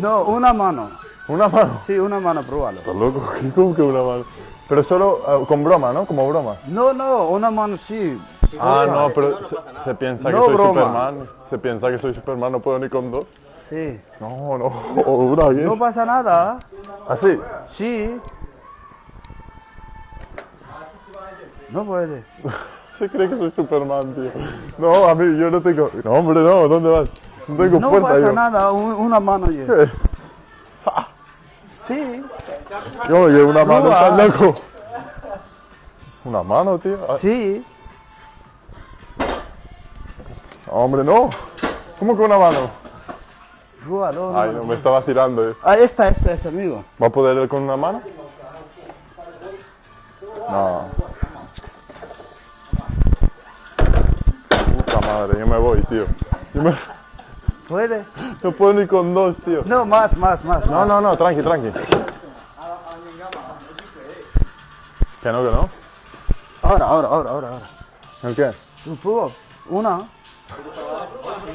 No, una mano. ¿Una mano? Sí, una mano, pruébalo. ¿Estás loco? ¿Cómo que una mano? Pero solo con broma, ¿no? Como broma. No, una mano sí. Ah, no, pero se piensa que No, soy broma. Superman. Se piensa que soy Superman, no puedo ni con dos. Sí. No, una vez. No pasa nada. ¿Así? Sí. No puede. Se cree que soy Superman, tío. No, a mí, yo no tengo... No, hombre, no, ¿dónde vas? No tengo No fuerza, pasa yo. nada, una mano ya. ¿Qué? Sí. Yo, que una mano, Prueba. ¿estás loco? ¿Una mano, tío? Ah, Sí. hombre, no. ¿Cómo que una mano? Pruébalo. Ay, no, me estaba tirando. Ah, esta, amigo. ¿Va a poder él con una mano? No. Puta madre, yo me voy, tío. ¿Puede? No puedo ni con dos, tío. No, más. No, tranqui. Que no. Ahora. ¿El qué? ¿Tú prueba? Una.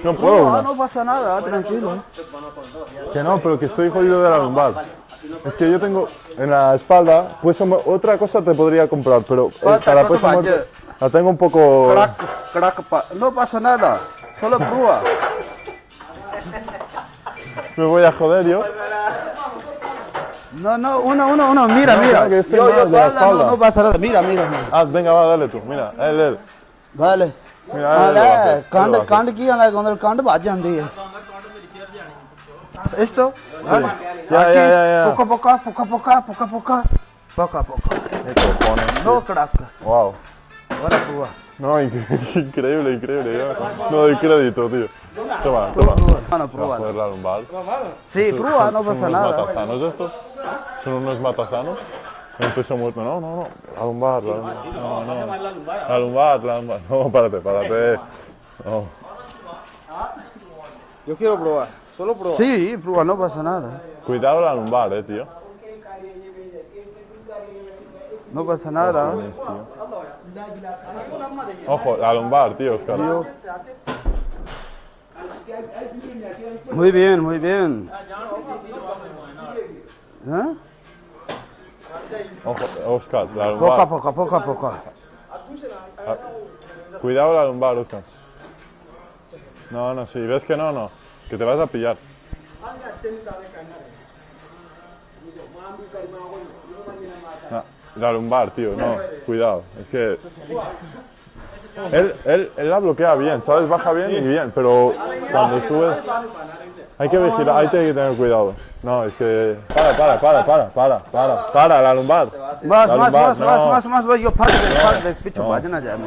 No puedo una. No pasa nada, tranquilo. Que no, pero que estoy jodido de la lumbar. Es que yo tengo en la espalda, pues otra cosa te podría comprar, pero para peso muerto la tengo un poco... No pasa nada, solo prueba. Me voy a joder yo. No, uno, mira. Que este no es de la espalda. No pasa nada, mira. Ah, venga, va, dale tú. Mira, él. Vale. Mira, él lo va a hacer, él lo va a hacer. कांड की हाल है कांड बाज जाती है esto vale Ya. poca ¿Qué cojones? no crack Wow. ahora prueba No, increíble. Yo no doy crédito, tío. Toma. mano Se va a joder la lumbar. sí prueba no Son pasa unos nada matasanos estos. Son unos matasanos. El peso muerto. No. La lumbar. No. La lumbar. No, párate. No. Yo quiero probar, solo probar. sí prueba no pasa nada Cuidado la lumbar, tío. no pasa nada Ojo, la lumbar, tío, Oscar. muy bien ¿eh? Ojo, Oscar, la lumbar. poca Cuidado la lumbar, Oscar. No, si ves que no. Que te vas a pillar. No, la lumbar, tío, no. Cuidado. Es que... Él la bloquea bien, ¿sabes? Baja bien y bien, pero cuando sube... Hay que vigilar, hay que tener cuidado. No, es que... Para, la lumbar. más yo padre picho vaya na jaye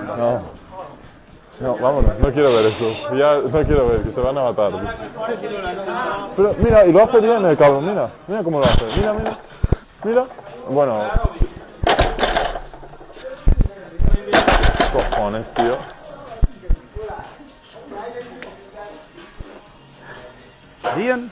No, vámonos, no quiero ver eso. Ya no quiero ver, que se van a matar. Tío. Pero mira, y lo hace bien el cabrón, mira cómo lo hace. Mira. Bueno. Cojones, tío. bien